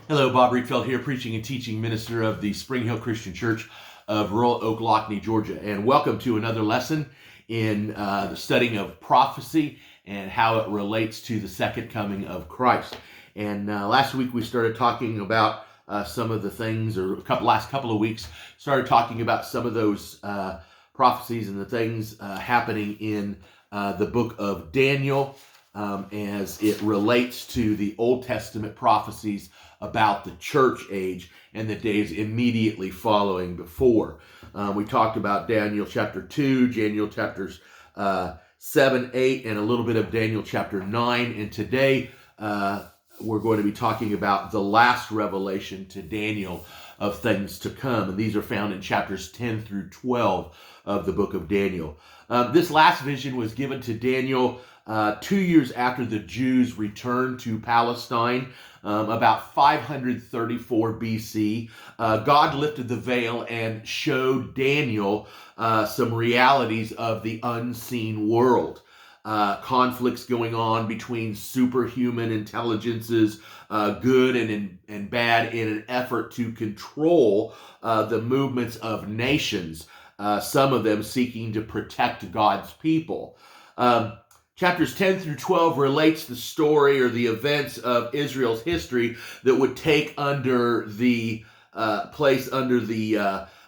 Hello, Bob Rietfeld here, preaching and teaching minister of the Spring Hill Christian Church of rural Oak Lockney, Georgia. And welcome to another lesson in the studying of prophecy and how it relates to the second coming of Christ. And last week we started talking about some of the things, or last couple of weeks, started talking about some of those prophecies and the things happening in the book of Daniel as it relates to the Old Testament prophecies about the church age and the days immediately following before. We talked about Daniel chapter 2, Daniel chapters 7, 8, and a little bit of Daniel chapter 9. And today we're going to be talking about the last revelation to Daniel of things to come. And these are found in chapters 10 through 12 of the book of Daniel. This last vision was given to Daniel 2 years after the Jews returned to Palestine, about 534 BC. God lifted the veil and showed Daniel some realities of the unseen world. Conflicts going on between superhuman intelligences, good and bad, in an effort to control the movements of nations, some of them seeking to protect God's people. Chapters 10 through 12 relates the story or the events of Israel's history that would take place under the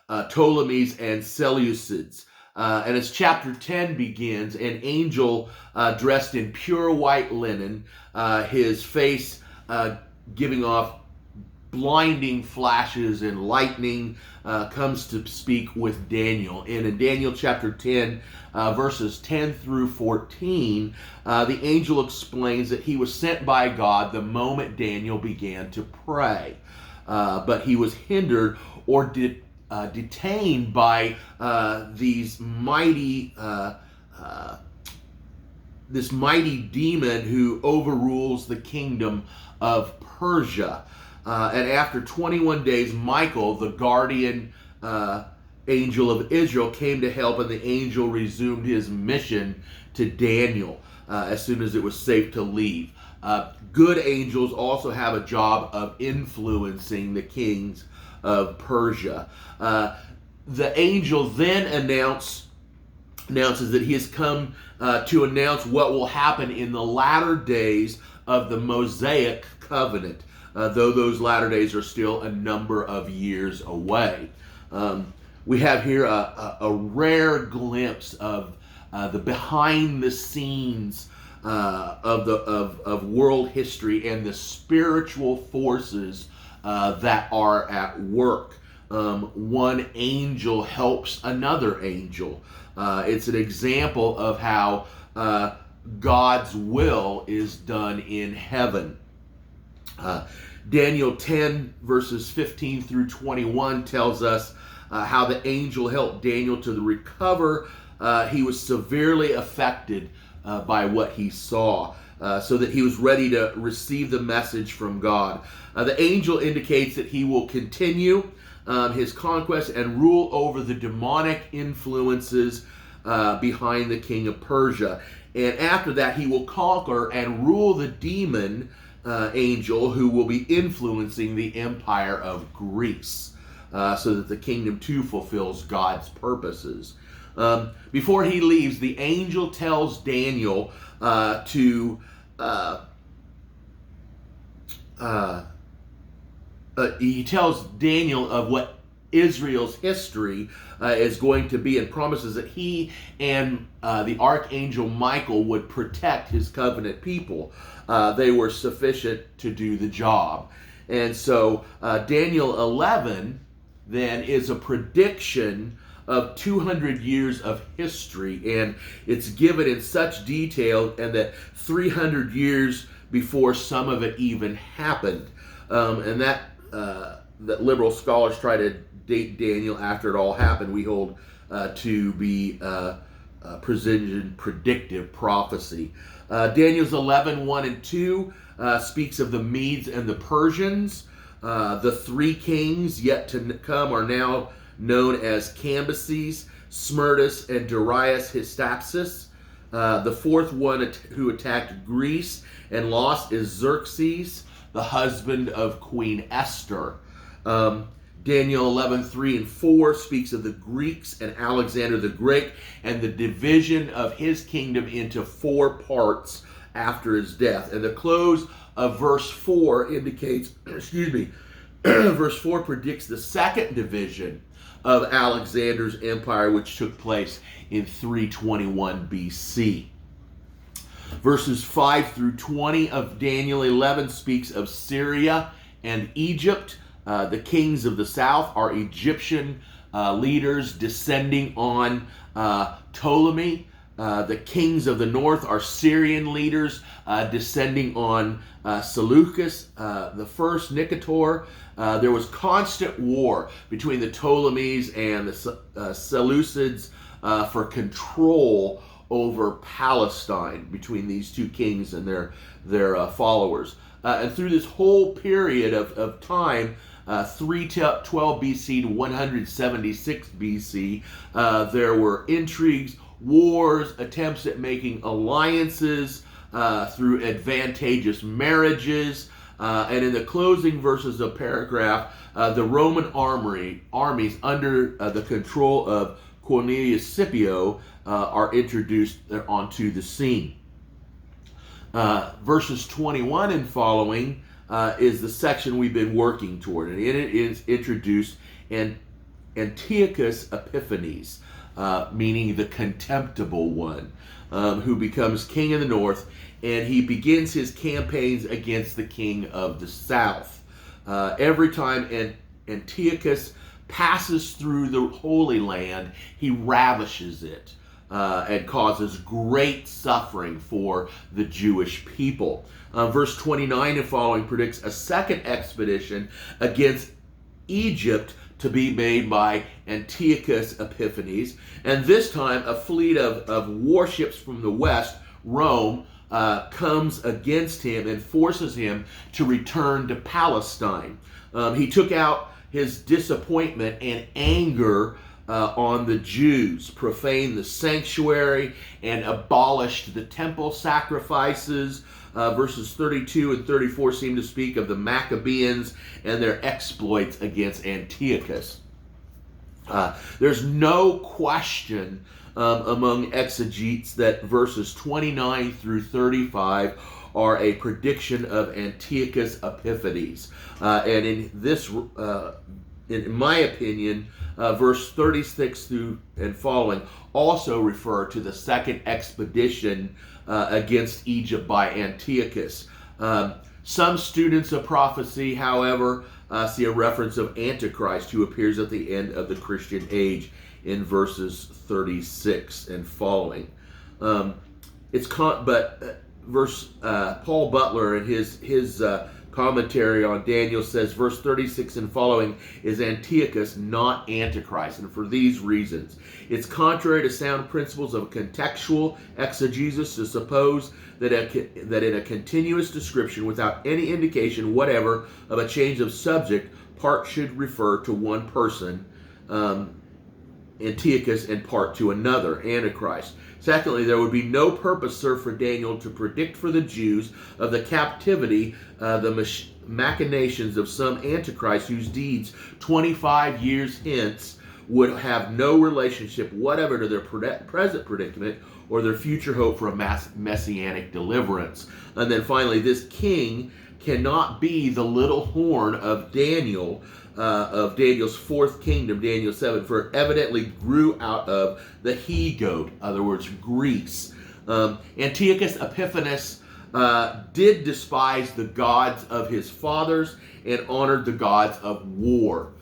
Ptolemies and Seleucids. And as chapter 10 begins, an angel dressed in pure white linen, his face giving off blinding flashes and lightning, comes to speak with Daniel. And in Daniel chapter 10, verses 10 through 14, the angel explains that he was sent by God the moment Daniel began to pray. But he was hindered or detained by this mighty demon who overrules the kingdom of Persia. And after 21 days, Michael, the guardian angel of Israel, came to help, and the angel resumed his mission to Daniel as soon as it was safe to leave. Good angels also have a job of influencing the kings of Persia. The angel then announces that he has come to announce what will happen in the latter days of the Mosaic covenant, though those latter days are still a number of years away. We have here a rare glimpse of the behind the scenes of world history and the spiritual forces that are at work. One angel helps another angel. It's an example of how God's will is done in heaven. Daniel 10 verses 15 through 21 tells us how the angel helped Daniel to recover. He was severely affected by what he saw, so that he was ready to receive the message from God. The angel indicates that he will continue his conquest and rule over the demonic influences behind the king of Persia. And after that, he will conquer and rule the demon angel who will be influencing the empire of Greece, so that the kingdom too fulfills God's purposes. Before he leaves, the angel tells Daniel he tells Daniel of what Israel's history is going to be, and promises that he and the archangel Michael would protect his covenant people. They were sufficient to do the job. And so Daniel 11 then is a prediction of 200 years of history, and it's given in such detail, and that 300 years before some of it even happened. And that liberal scholars try to date Daniel after it all happened, we hold to be precision predictive prophecy. Daniel's 11, 1 and 2 speaks of the Medes and the Persians. The three kings yet to come are now known as Cambyses, Smerdis, and Darius Hystaspes. The fourth one who attacked Greece and lost is Xerxes. the husband of Queen Esther. Daniel 11:3 and 4 speaks of the Greeks and Alexander the Great and the division of his kingdom into 4 parts after his death. And the close of verse 4 indicates, verse 4 predicts the second division of Alexander's empire, which took place in 321 BC. Verses 5 through 20 of Daniel 11 speaks of Syria and Egypt. The kings of the south are Egyptian leaders descending on Ptolemy. The kings of the north are Syrian leaders descending on Seleucus the first, Nicator. There was constant war between the Ptolemies and the Seleucids for control over Palestine between these two kings and their followers. And through this whole period of time, 312 BC to 176 BC, there were intrigues, wars, attempts at making alliances through advantageous marriages, and in the closing verses of paragraph, the Roman armies under the control of Cornelius Scipio are introduced onto the scene. Verses 21 and following is the section we've been working toward, and in it is introduced Antiochus Epiphanes, meaning the contemptible one, who becomes king of the north, and he begins his campaigns against the king of the south. Every time Antiochus passes through the Holy Land, he ravishes it and causes great suffering for the Jewish people. Verse 29 and following predicts a second expedition against Egypt to be made by Antiochus Epiphanes, and this time a fleet of warships from the west, Rome, comes against him and forces him to return to Palestine. He took out his disappointment and anger on the Jews, profaned the sanctuary, and abolished the temple sacrifices. Verses 32 and 34 seem to speak of the Maccabees and their exploits against Antiochus. There's no question among exegetes that verses 29 through 35 are a prediction of Antiochus Epiphanes. And in this, in my opinion, verse 36 through and following also refer to the second expedition against Egypt by Antiochus. Some students of prophecy, however, see a reference of Antichrist, who appears at the end of the Christian age in verses 36 and following. Paul Butler in his commentary on Daniel says verse 36 and following is Antiochus, not Antichrist, and for these reasons. It's contrary to sound principles of contextual exegesis to suppose that in a continuous description without any indication whatever of a change of subject, part should refer to one person, Antiochus, and part to another, Antichrist. Secondly, there would be no purpose served for Daniel to predict for the Jews of the captivity, the machinations of some Antichrist whose deeds 25 years hence would have no relationship whatever to their present predicament or their future hope for a messianic deliverance. And then finally, this king cannot be the little horn of Daniel, of Daniel's fourth kingdom, Daniel 7, for it evidently grew out of the he-goat, in other words, Greece. Antiochus Epiphanes did despise the gods of his fathers and honored the gods of war.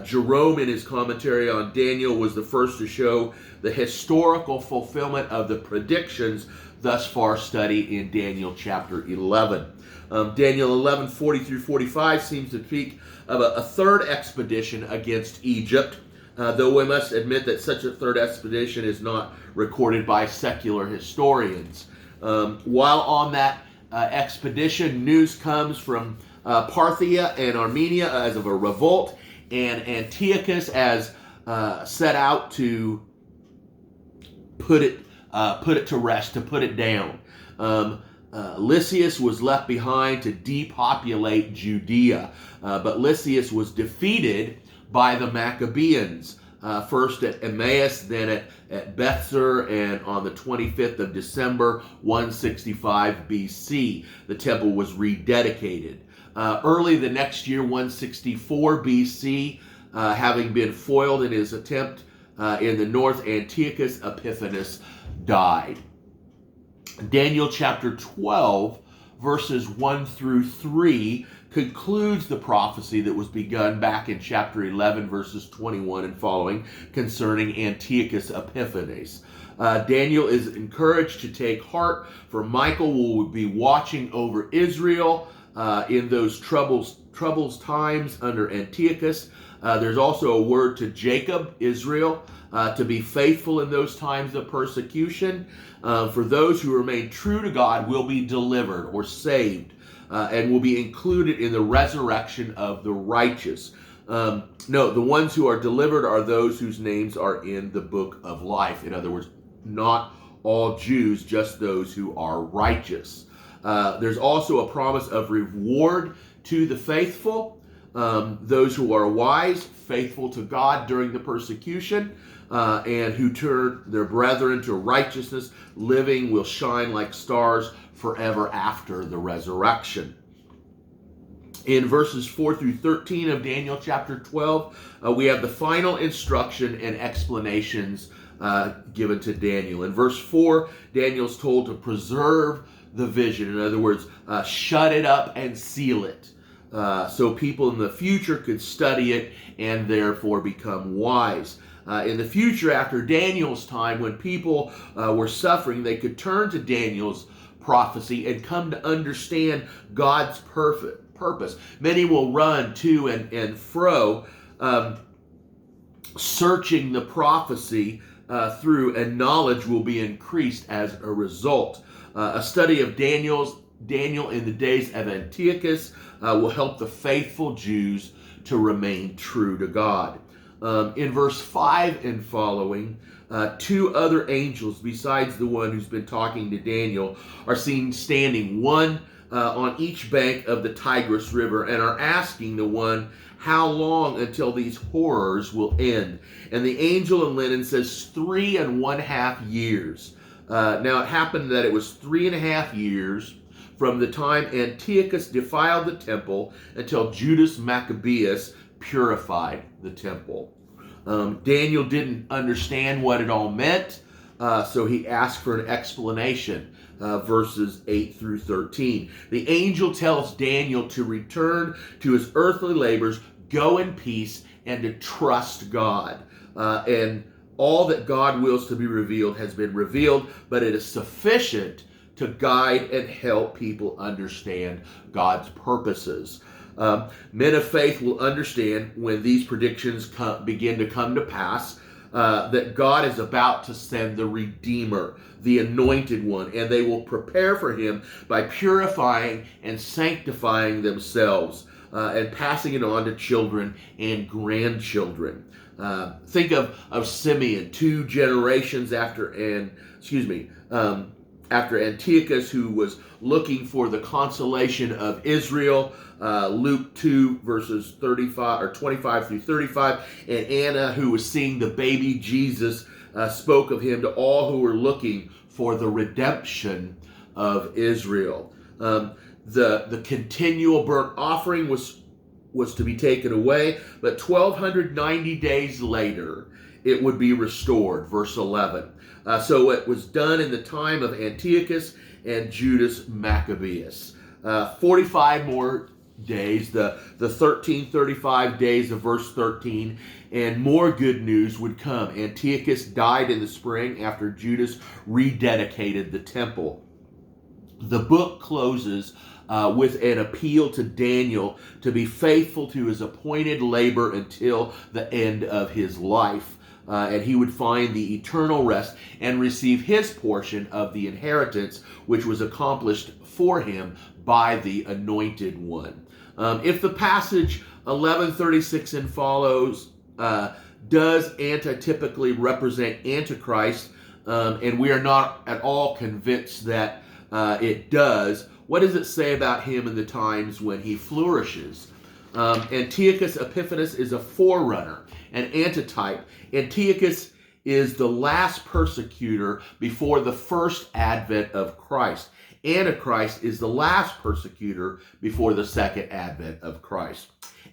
Jerome, in his commentary on Daniel, was the first to show the historical fulfillment of the predictions thus far studied in Daniel chapter 11. Daniel 11, 40 through 45 seems to speak of a third expedition against Egypt, though we must admit that such a third expedition is not recorded by secular historians. While on that expedition, news comes from Parthia and Armenia as of a revolt, and Antiochus has set out to put it to rest, to put it down. Lysias was left behind to depopulate Judea, but Lysias was defeated by the Maccabeans, first at Emmaus, then at Bethzer, and on the 25th of December, 165 BC, the temple was rededicated. Early the next year, 164 BC, having been foiled in his attempt in the north, Antiochus Epiphanes died. Daniel chapter 12, verses 1 through 3, concludes the prophecy that was begun back in chapter 11, verses 21 and following, concerning Antiochus Epiphanes. Daniel is encouraged to take heart, for Michael will be watching over Israel in those troubles times under Antiochus. There's also a word to Jacob, Israel, to be faithful in those times of persecution. For those who remain true to God will be delivered or saved and will be included in the resurrection of the righteous. No, the ones who are delivered are those whose names are in the book of life. In other words, not all Jews, just those who are righteous. There's also a promise of reward to the faithful, those who are wise, faithful to God during the persecution, and who turn their brethren to righteousness, living will shine like stars forever after the resurrection. In verses 4 through 13 of Daniel chapter 12, we have the final instruction and explanations given to Daniel. In verse 4, Daniel's told to preserve the vision. In other words, shut it up and seal it, so people in the future could study it and therefore become wise. In the future, after Daniel's time, when people were suffering, they could turn to Daniel's prophecy and come to understand God's purpose. Many will run to and fro, searching the prophecy through, and knowledge will be increased as a result. A study of Daniel in the days of Antiochus will help the faithful Jews to remain true to God. In verse 5 and following, two other angels besides the one who's been talking to Daniel are seen standing, one on each bank of the Tigris River, and are asking the one, how long until these horrors will end? And the angel in linen says 3.5 years. Now it happened that it was 3.5 years from the time Antiochus defiled the temple until Judas Maccabeus purified the temple. Daniel didn't understand what it all meant, so he asked for an explanation, verses 8 through 13. The angel tells Daniel to return to his earthly labors, go in peace, and to trust God. And all that God wills to be revealed has been revealed, but it is sufficient to guide and help people understand God's purposes. Men of faith will understand when these predictions begin to come to pass, that God is about to send the Redeemer, the Anointed One, and they will prepare for him by purifying and sanctifying themselves and passing it on to children and grandchildren. Think of Simeon, 2 generations after Antiochus, who was looking for the consolation of Israel. Luke 2 verses 25 through 35, and Anna, who was seeing the baby Jesus, spoke of him to all who were looking for the redemption of Israel. The continual burnt offering was to be taken away, but 1290 days later it would be restored, verse 11. So it was done in the time of Antiochus and Judas Maccabeus. 45 more days, the 1335 days of verse 13, and more good news would come. Antiochus died in the spring after Judas rededicated the temple. The book closes with an appeal to Daniel to be faithful to his appointed labor until the end of his life. And he would find the eternal rest and receive his portion of the inheritance, which was accomplished for him by the Anointed One. If the passage 11:36 and follows does antitypically represent Antichrist, and we are not at all convinced that it does. What does it say about him in the times when he flourishes? Antiochus Epiphanes is a forerunner, an antitype. Antiochus is the last persecutor before the first advent of Christ. Antichrist is the last persecutor before the second advent of Christ.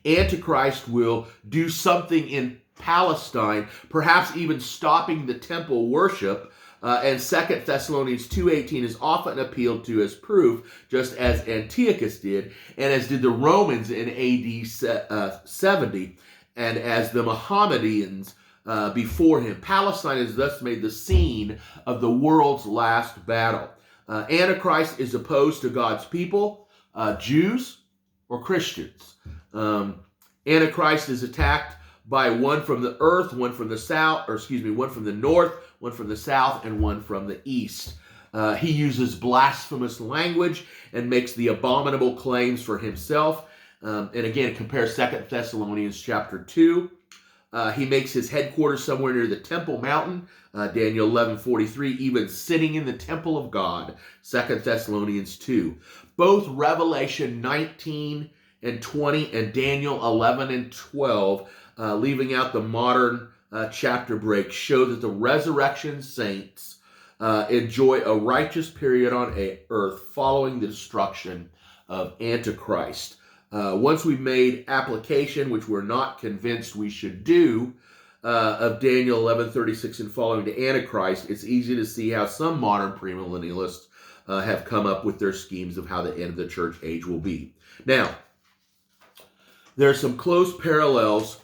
Antichrist will do something in Palestine, perhaps even stopping the temple worship, and 2 Thessalonians 2:18 is often appealed to as proof, just as Antiochus did, and as did the Romans in AD 70, and as the Mohammedans before him. Palestine is thus made the scene of the world's last battle. Antichrist is opposed to God's people, Jews or Christians. Antichrist is attacked by one from the earth, one from the south, one from the north, one from the south, and one from the east. He uses blasphemous language and makes the abominable claims for himself. And again, compare 2 Thessalonians chapter 2. He makes his headquarters somewhere near the Temple Mountain, Daniel 11:43, even sitting in the temple of God, 2 Thessalonians 2. Both Revelation 19 and 20 and Daniel 11 and 12, leaving out the modern chapter break, show that the resurrection saints enjoy a righteous period on earth following the destruction of Antichrist. Once we've made application, which we're not convinced we should do, of Daniel 11:36 and following to Antichrist, it's easy to see how some modern premillennialists have come up with their schemes of how the end of the church age will be. Now, there are some close parallels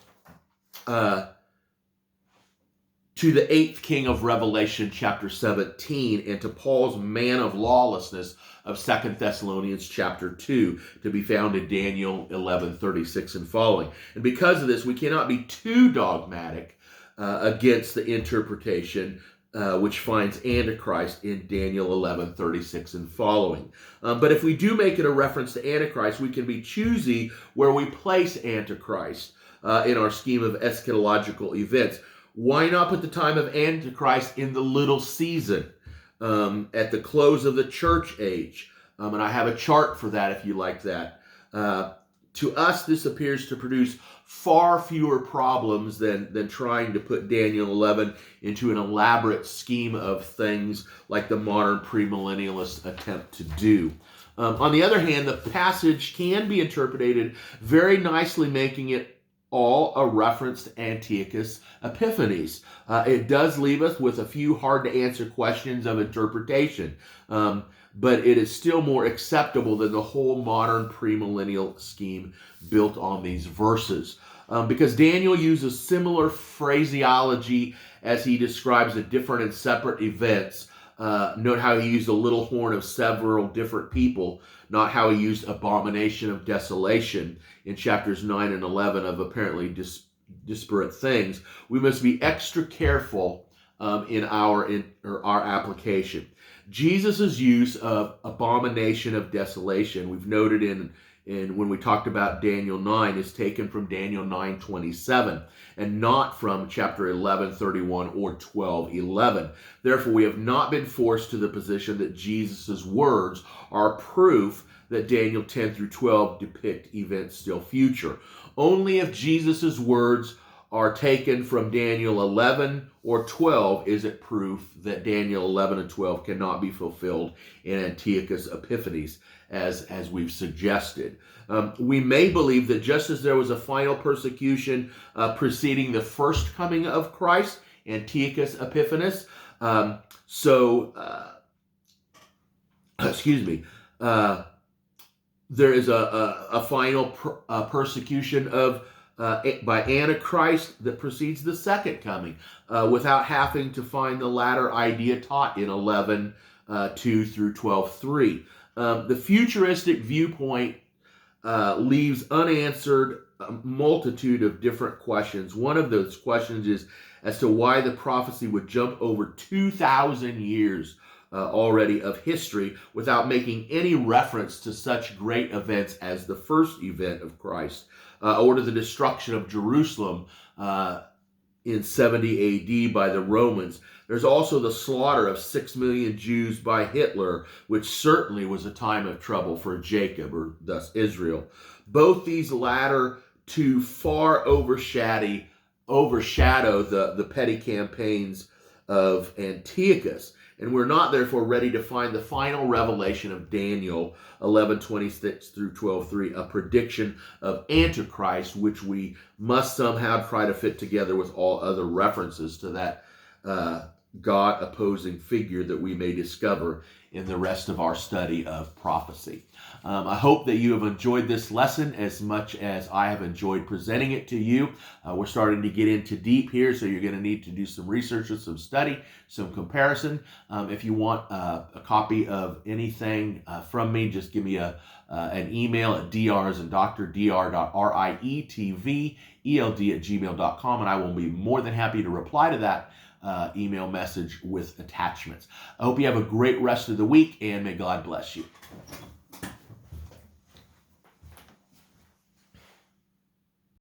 to the eighth king of Revelation chapter 17 and to Paul's man of lawlessness of 2 Thessalonians chapter 2 to be found in Daniel 11:36 and following. And because of this, we cannot be too dogmatic against the interpretation which finds Antichrist in Daniel 11:36 and following. But if we do make it a reference to Antichrist, we can be choosy where we place Antichrist in our scheme of eschatological events. Why not put the time of Antichrist in the little season at the close of the church age? And I have a chart for that if you like that. To us, this appears to produce far fewer problems than trying to put Daniel 11 into an elaborate scheme of things like the modern premillennialists attempt to do. On the other hand, the passage can be interpreted very nicely, making it all a reference to Antiochus Epiphanes. It does leave us with a few hard-to-answer questions of interpretation, but it is still more acceptable than the whole modern premillennial scheme built on these verses. Because Daniel uses similar phraseology as he describes the different and separate events. Note how he used a little horn of several different people, not how he used abomination of desolation in chapters 9 and 11 of apparently disparate things. We must be extra careful in our application. Jesus' use of abomination of desolation, we've noted in when we talked about Daniel 9, is taken from Daniel 9:27 and not from chapter 11:31 or 12:11. Therefore, we have not been forced to the position that Jesus' words are proof that Daniel 10 through 12 depict events still future. Only if Jesus' words are taken from Daniel 11 or 12 is it proof that Daniel 11 and 12 cannot be fulfilled in Antiochus Epiphanes, as we've suggested. We may believe that just as there was a final persecution preceding the first coming of Christ, Antiochus Epiphanes, there is a final persecution of by Antichrist that precedes the second coming, without having to find the latter idea taught in 11:2 through 12:3. The futuristic viewpoint leaves unanswered a multitude of different questions. One of those questions is as to why the prophecy would jump over 2,000 years already of history without making any reference to such great events as the first event of Christ, or to the destruction of Jerusalem in 70 AD by the Romans. There's also the slaughter of 6 million Jews by Hitler, which certainly was a time of trouble for Jacob, or thus Israel. Both these latter two far overshadow the petty campaigns of Antiochus. And we're not therefore ready to find the final revelation of Daniel 11:26 through 12:3, a prediction of Antichrist, which we must somehow try to fit together with all other references to that God-opposing figure that we may discover in the rest of our study of prophecy. I hope that you have enjoyed this lesson as much as I have enjoyed presenting it to you. We're starting to get into deep here, so you're going to need to do some research and some study, some comparison. If you want a copy of anything from me, just give me an email at dr.rietveld@gmail.com, and I will be more than happy to reply to that email message with attachments. I hope you have a great rest of the week, and may God bless you.